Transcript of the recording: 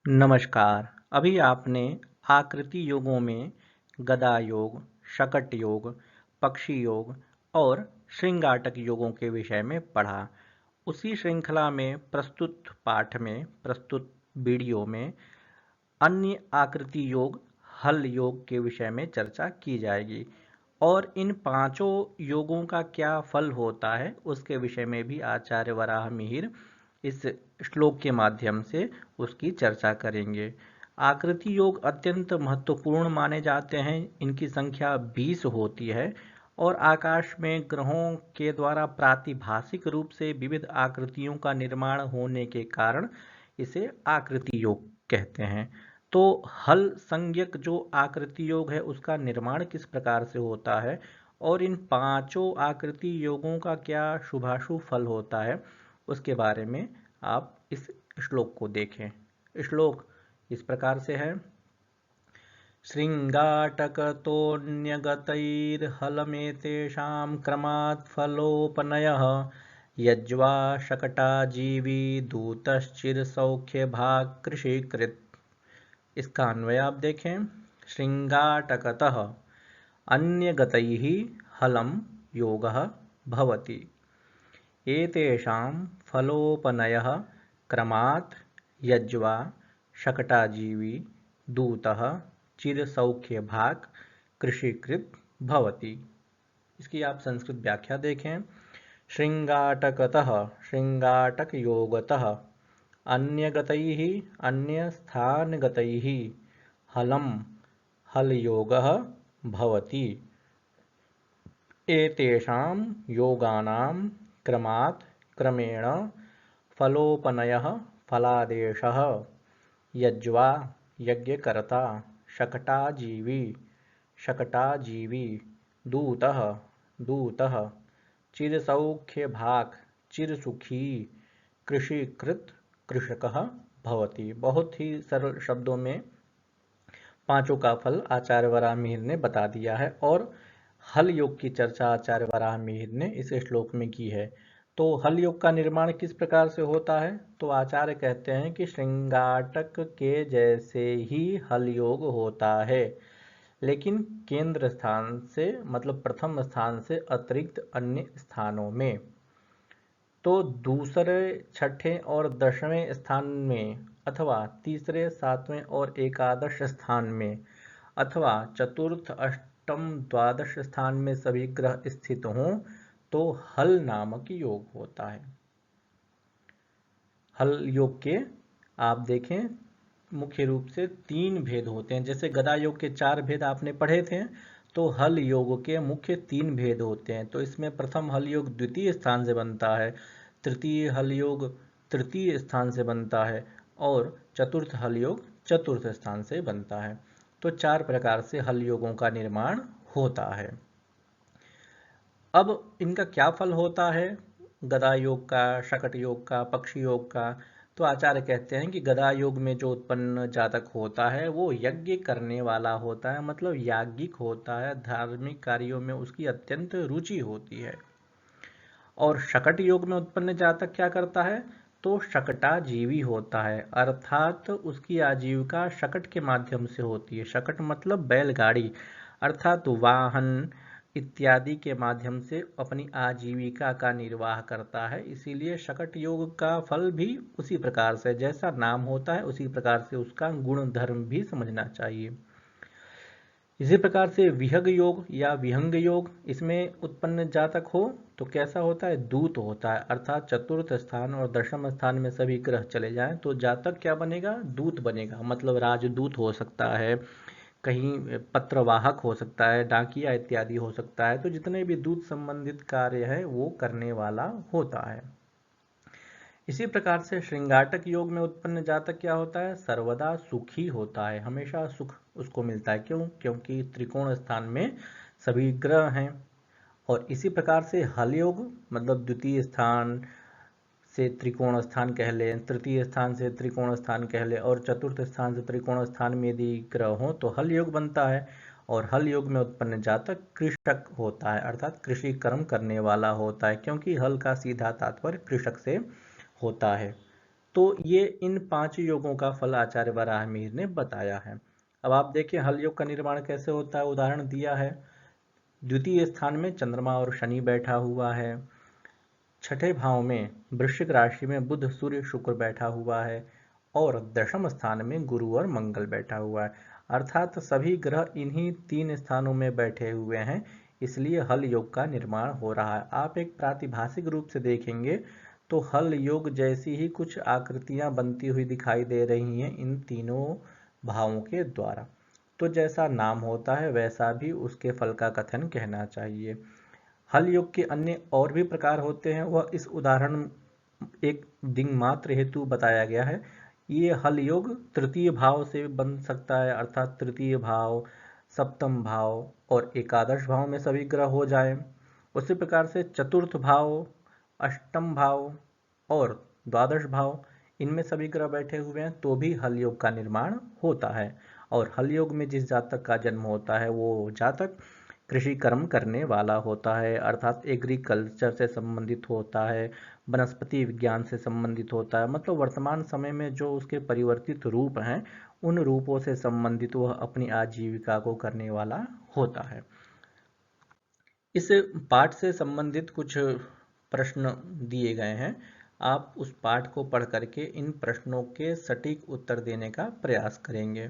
नमस्कार। अभी आपने आकृति योगों में गदा योग, शकट योग, पक्षी योग और श्रृंगाटक योगों के विषय में पढ़ा। उसी श्रृंखला में प्रस्तुत पाठ में, प्रस्तुत वीडियो में अन्य आकृति योग, हल योग के विषय में चर्चा की जाएगी और इन पांचों योगों का क्या फल होता है उसके विषय में भी आचार्य वराह मिहिर इस श्लोक के माध्यम से उसकी चर्चा करेंगे। आकृति योग अत्यंत महत्वपूर्ण माने जाते हैं। इनकी संख्या 20 होती है और आकाश में ग्रहों के द्वारा प्रातिभासिक रूप से विविध आकृतियों का निर्माण होने के कारण इसे आकृति योग कहते हैं। तो हल संज्ञक जो आकृति योग है उसका निर्माण किस प्रकार से होता है और इन पांचों आकृति योगों का क्या शुभाशुभ फल होता है उसके बारे में आप इस श्लोक को देखें। श्लोक इस प्रकार से है। शृंगाटकतोऽन्यगतैर्हलमेतेषां क्रमात् फलोपनयः यज्वा शकटाजीवी दूतश्चिरसौख्यभाक् कृषिकृत्। इसका अन्वय आप देखें। शृंगाटकतः अन्यगतैः हलं योगः भवति। एतेषां फलोपनयः क्रमात् यज्वा शकटाजीवी दूतः चिरसौख्यभाक् कृषिकृत् भवति। इसकी आप संस्कृत व्याख्या देखें। शृंगाटकतः शृंगाटक योगतः अन्यगतैः अन्यस्थानगतैः हलं हलयोगः भवति। एतेषां योगानां क्रमात् क्रमेण फलोपनयः फलादेशः यज्वा यज्ञकर्ता शकटाजीवी शकटाजीवी दूतः दूतः चिरसौख्यभाक् चिरसुखी कृषिकृत् कृषकः भवति। बहुत ही सरल शब्दों में पांचों का फल आचार्य वराह मिहिर ने बता दिया है और हल योग की चर्चा आचार्य वराह मिहिर ने इस श्लोक में की है। तो हल योग का निर्माण किस प्रकार से होता है? तो आचार्य कहते हैं कि श्रृंगाटक के जैसे ही हल योग होता है, लेकिन केंद्र स्थान से मतलब प्रथम स्थान से अतिरिक्त अन्य स्थानों में। तो दूसरे, छठे और 10वें स्थान में अथवा तीसरे, 7वें और एकादश स्थान में अथवा चतुर्थ, अष्टम, द्वादश स्थान में सभी ग्रह स्थित हों तो हल नामक योग होता है। हल योग के आप देखें मुख्य रूप से 3 भेद होते हैं। जैसे गदा योग के 4 भेद आपने पढ़े थे, तो हल योग के मुख्य 3 भेद होते हैं। तो इसमें प्रथम हल योग द्वितीय स्थान से बनता है, तृतीय हल योग तृतीय स्थान से बनता है और चतुर्थ हल योग चतुर्थ स्थान से बनता है। तो 4 प्रकार से हल योगों का निर्माण होता है। अब इनका क्या फल होता है गदा योग का, शकट योग का, पक्षी योग का? तो आचार्य कहते हैं कि गदा योग में जो उत्पन्न जातक होता है वो यज्ञ करने वाला होता है, मतलब याज्ञिक होता है, धार्मिक कार्यों में उसकी अत्यंत रुचि होती है। और शकट योग में उत्पन्न जातक क्या करता है? तो शकटाजीवी होता है, अर्थात उसकी आजीविका शकट के माध्यम से होती है। शकट मतलब बैलगाड़ी, अर्थात वाहन इत्यादि के माध्यम से अपनी आजीविका का निर्वाह करता है। इसीलिए शकट योग का फल भी उसी प्रकार से, जैसा नाम होता है उसी प्रकार से उसका गुण धर्म भी समझना चाहिए। इसी प्रकार से विहग योग या विहंग योग, इसमें उत्पन्न जातक हो तो कैसा होता है? दूत होता है, अर्थात चतुर्थ स्थान और 10वें स्थान में सभी ग्रह चले जाएं तो जातक क्या बनेगा? दूत बनेगा, मतलब राजदूत हो सकता है, कहीं पत्रवाहक हो सकता है, डाकिया इत्यादि हो सकता है। तो जितने भी दूत संबंधित कार्य है वो करने वाला होता है। इसी प्रकार से श्रृंगाटक योग में उत्पन्न जातक क्या होता है? सर्वदा सुखी होता है, हमेशा सुख उसको मिलता है। क्यों? क्योंकि त्रिकोण स्थान में सभी ग्रह हैं। और इसी प्रकार से हल योग मतलब द्वितीय स्थान से त्रिकोण स्थान कह लें, तृतीय स्थान से त्रिकोण स्थान कह लें और चतुर्थ स्थान से त्रिकोण स्थान में यदि ग्रह हो तो हल योग बनता है। और हल योग में उत्पन्न जातक कृषक होता है, अर्थात कृषि कर्म करने वाला होता है, क्योंकि हल का सीधा तात्पर्य कृषक से होता है। तो ये इन 5 योगों का फल आचार्य वराहमिहिर ने बताया है। अब आप देखिए हल योग का निर्माण कैसे होता है, उदाहरण दिया है। द्वितीय स्थान में चंद्रमा और शनि बैठा हुआ है, छठे भाव में वृश्चिक राशि में बुध सूर्य शुक्र बैठा हुआ है, और दशम स्थान में गुरु और मंगल बैठा हुआ है। अर्थात सभी ग्रह इन्हीं 3 स्थानों में बैठे हुए हैं, इसलिए हल योग का निर्माण हो रहा है। आप एक प्रातिभाषिक रूप से देखेंगे तो हल योग जैसी ही कुछ आकृतियां बनती हुई दिखाई दे रही हैं इन तीनों भावों के द्वारा। तो जैसा नाम होता है वैसा भी उसके फल का कथन कहना चाहिए। हल योग के अन्य और भी प्रकार होते हैं, वह इस उदाहरण एक दिंग मात्र हेतु बताया गया है। ये हल योग तृतीय भाव से बन सकता है, अर्थात तृतीय भाव, सप्तम भाव और एकादश भाव में सभी ग्रह हो जाए। उसी प्रकार से चतुर्थ भाव, अष्टम भाव और द्वादश भाव, इनमें सभी ग्रह बैठे हुए हैं तो भी हल योग का निर्माण होता है। और हल योग में जिस जातक का जन्म होता है वो जातक कृषि कर्म करने वाला होता है, अर्थात एग्रीकल्चर से संबंधित होता है, वनस्पति विज्ञान से संबंधित होता है, मतलब वर्तमान समय में जो उसके परिवर्तित रूप हैं उन रूपों से संबंधित वह अपनी आजीविका को करने वाला होता है। इस पाठ से संबंधित कुछ प्रश्न दिए गए हैं, आप उस पाठ को पढ़ करके इन प्रश्नों के सटीक उत्तर देने का प्रयास करेंगे।